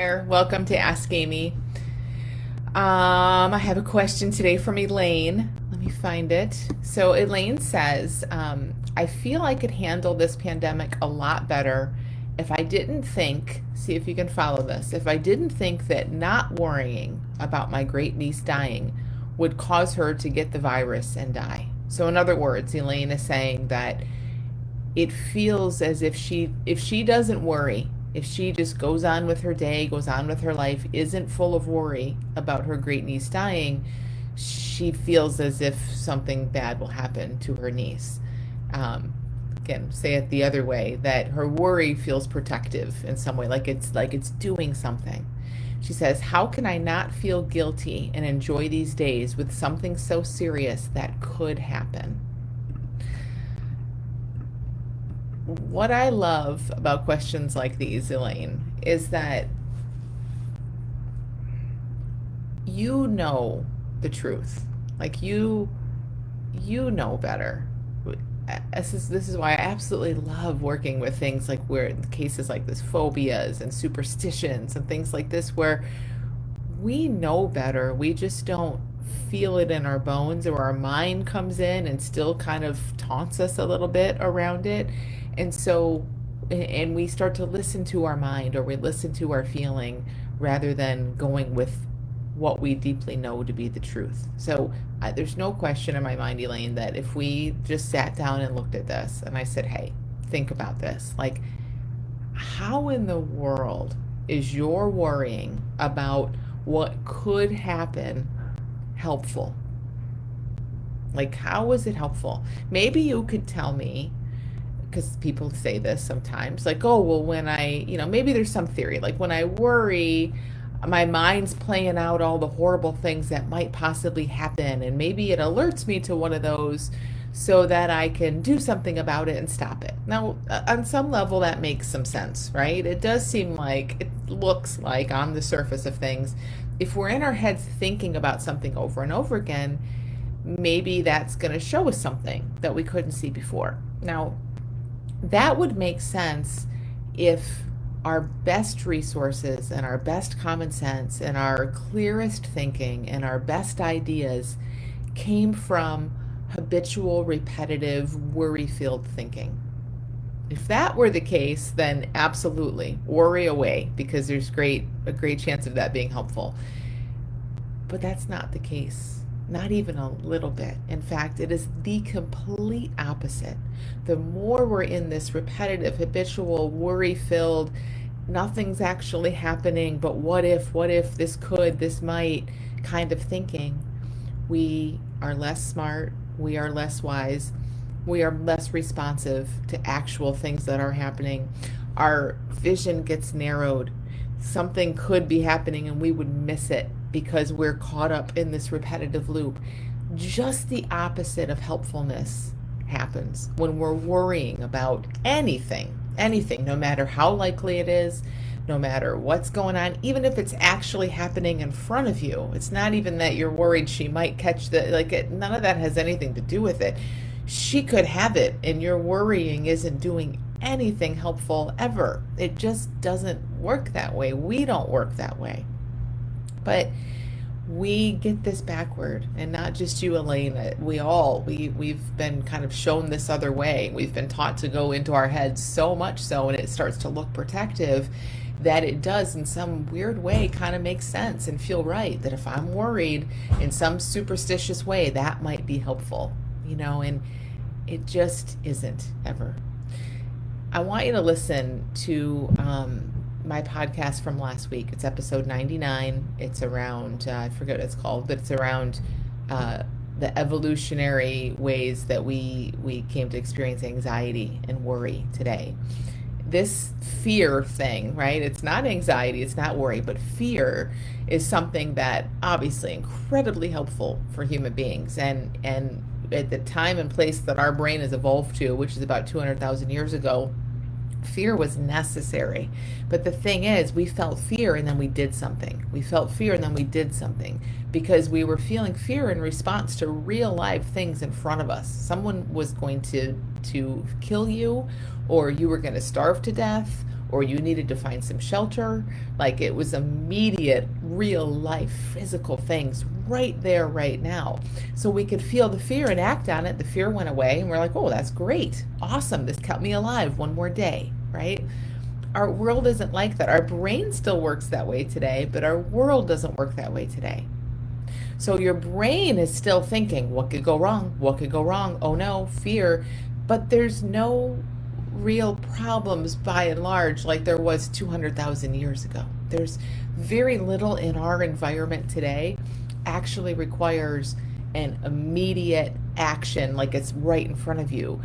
there. Welcome to Ask Amy. I have a question today from Elaine. Let me find it. So Elaine says, I feel I could handle this pandemic a lot better if I didn't think, see if you can follow this, if I didn't think that not worrying about my great niece dying would cause her to get the virus and die. So in other words, Elaine is saying that it feels as if she doesn't worry, if she just goes on with her day, goes on with her life, isn't full of worry about her great niece dying, she feels as if something bad will happen to her niece. Again, say it the other way, that her worry feels protective in some way, like it's doing something. She says, "How can I not feel guilty and enjoy these days with something so serious that could happen?" What I love about questions like these, Elaine, is that you know the truth. Like you know better. This is why I absolutely love working with things like where cases like this, phobias and superstitions and things like this, where we know better. We just don't feel it in our bones, or our mind comes in and still kind of taunts us a little bit around it. And so, and we start to listen to our mind, or we listen to our feeling rather than going with what we deeply know to be the truth. So there's no question in my mind, Elaine, that if we just sat down and looked at this and I said, hey, think about this, like, how in the world is your worrying about what could happen helpful? Like, how is it helpful? Maybe you could tell me, because people say this sometimes, like, oh, well, when maybe there's some theory, like when I worry, my mind's playing out all the horrible things that might possibly happen, and maybe it alerts me to one of those so that I can do something about it and stop it. Now, on some level, that makes some sense, right? It does seem like, it looks like on the surface of things, if we're in our heads thinking about something over and over again, maybe that's going to show us something that we couldn't see before. Now, that would make sense if our best resources and our best common sense and our clearest thinking and our best ideas came from habitual, repetitive, worry-filled thinking. If that were the case, then absolutely worry away, because there's a great chance of that being helpful. But that's not the case. Not even a little bit. In fact, it is the complete opposite. The more we're in this repetitive, habitual, worry-filled, nothing's actually happening, but what if, this could, this might kind of thinking, we are less smart, we are less wise, we are less responsive to actual things that are happening. Our vision gets narrowed. Something could be happening and we would miss it because we're caught up in this repetitive loop. Just the opposite of helpfulness happens when we're worrying about anything, no matter how likely it is, no matter what's going on, even if it's actually happening in front of you. It's not even that you're worried she might catch none of that has anything to do with it. She could have it, and your worrying isn't doing anything helpful ever. It just doesn't work that way. We don't work that way. But we get this backward, and not just you, Elaine. We've been kind of shown this other way. We've been taught to go into our heads so much so, and it starts to look protective, that it does in some weird way kind of make sense and feel right, that if I'm worried in some superstitious way, that might be helpful, and it just isn't ever. I want you to listen to my podcast from last week. It's episode 99. It's around, I forget what it's called, but it's around the evolutionary ways that we came to experience anxiety and worry today. This fear thing, right? It's not anxiety, it's not worry, but fear is something that obviously incredibly helpful for human beings. And at the time and place that our brain has evolved to, which is about 200,000 years ago, fear was necessary. But the thing is, we felt fear and then we did something. We felt fear and then we did something because we were feeling fear in response to real life things in front of us. Someone was going to kill you, or you were going to starve to death, or you needed to find some shelter. Like it was immediate, real life, physical things right there, right now. So we could feel the fear and act on it. The fear went away, and we're like, oh, that's great. Awesome. This kept me alive one more day, right? Our world isn't like that. Our brain still works that way today, but our world doesn't work that way today. So your brain is still thinking, what could go wrong? What could go wrong? Oh no, fear. But there's no real problems by and large like there was 200,000 years ago. There's very little in our environment today actually requires an immediate action like it's right in front of you.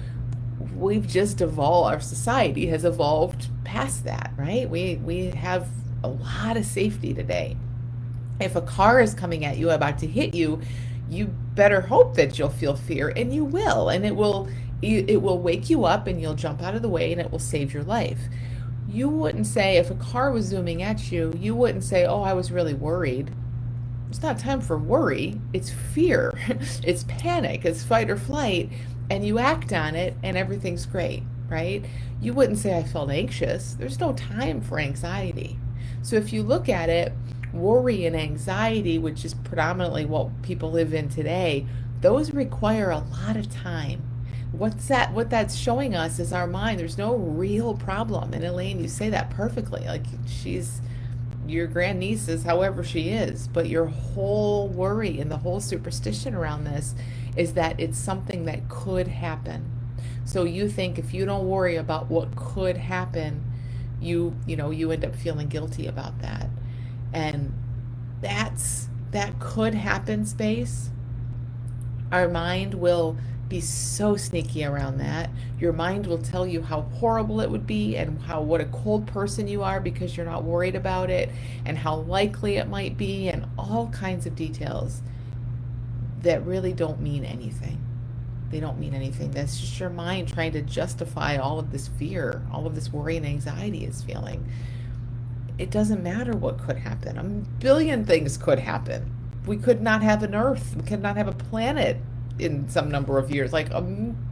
We've just evolved, our society has evolved past that, right? We have a lot of safety today. If a car is coming at you, about to hit you, you better hope that you'll feel fear, and you will, and it will wake you up, and you'll jump out of the way, and it will save your life. You wouldn't say, if a car was zooming at you, you wouldn't say, oh, I was really worried. It's not time for worry. It's fear. It's panic. It's fight or flight, and you act on it, and everything's great, right? You wouldn't say, I felt anxious. There's no time for anxiety. So if you look at it, worry and anxiety, which is predominantly what people live in today, those require a lot of time. What that's showing us is our mind. There's no real problem. And Elaine, you say that perfectly. Like, she's your grandniece is however she is, but your whole worry and the whole superstition around this is that it's something that could happen. So you think if you don't worry about what could happen, you end up feeling guilty about that. And that could happen space. Our mind will be so sneaky around that. Your mind will tell you how horrible it would be, and what a cold person you are because you're not worried about it, and how likely it might be, and all kinds of details that really don't mean anything. They don't mean anything. That's just your mind trying to justify all of this fear, all of this worry and anxiety it's feeling. It doesn't matter what could happen. A billion things could happen. We could not have an Earth. We could not have a planet in some number of years. Like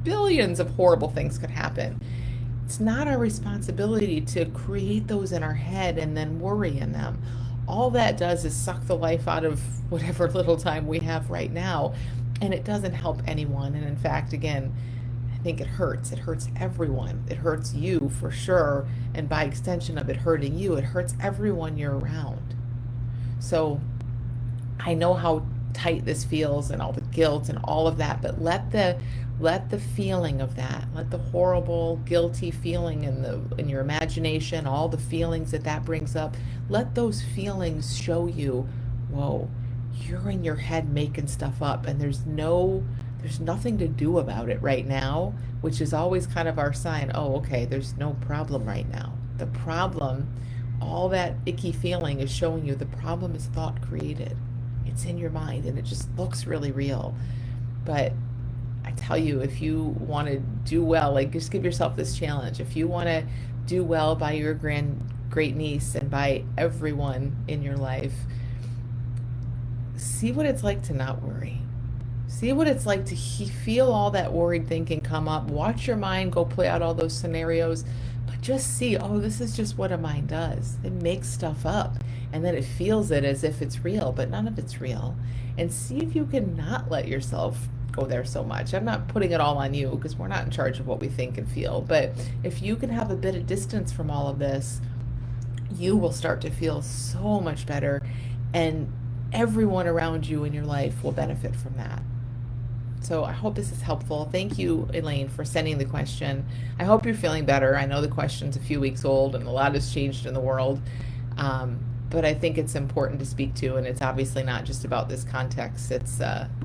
billions of horrible things could happen. It's not our responsibility to create those in our head and then worry in them. All that does is suck the life out of whatever little time we have right now, and it doesn't help anyone. And in fact, again, I think it hurts. It hurts everyone. It hurts you for sure, and by extension of it hurting you, it hurts everyone you're around. So I know how tight this feels, and all the guilt and all of that, but let the feeling of that, let the horrible guilty feeling in your imagination, all the feelings that brings up, let those feelings show you, whoa, you're in your head making stuff up, and there's nothing to do about it right now, which is always kind of our sign. Oh, okay, there's no problem right now. The problem, all that icky feeling is showing you the problem is thought created. It's in your mind, and it just looks really real. But I tell you, if you want to do well, like, just give yourself this challenge. If you want to do well by your great niece and by everyone in your life, see what it's like to not worry. See what it's like to feel all that worried thinking come up. Watch your mind go play out all those scenarios, but just see, oh, this is just what a mind does. It makes stuff up, and then it feels it as if it's real, but none of it's real. And see if you can not let yourself go there so much. I'm not putting it all on you, because we're not in charge of what we think and feel, but if you can have a bit of distance from all of this, you will start to feel so much better, and everyone around you in your life will benefit from that. So I hope this is helpful. Thank you, Elaine, for sending the question. I hope you're feeling better. I know the question's a few weeks old, and a lot has changed in the world, but I think it's important to speak to, and it's obviously not just about this context. It's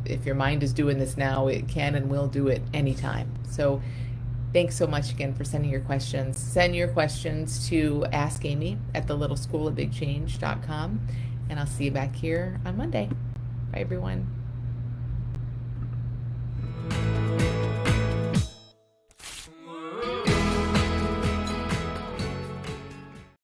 if your mind is doing this now, it can and will do it anytime. So thanks so much again for sending your questions. Send your questions to AskAmy at thelittleschoolofbigchange.com, and I'll see you back here on Monday. Bye, everyone.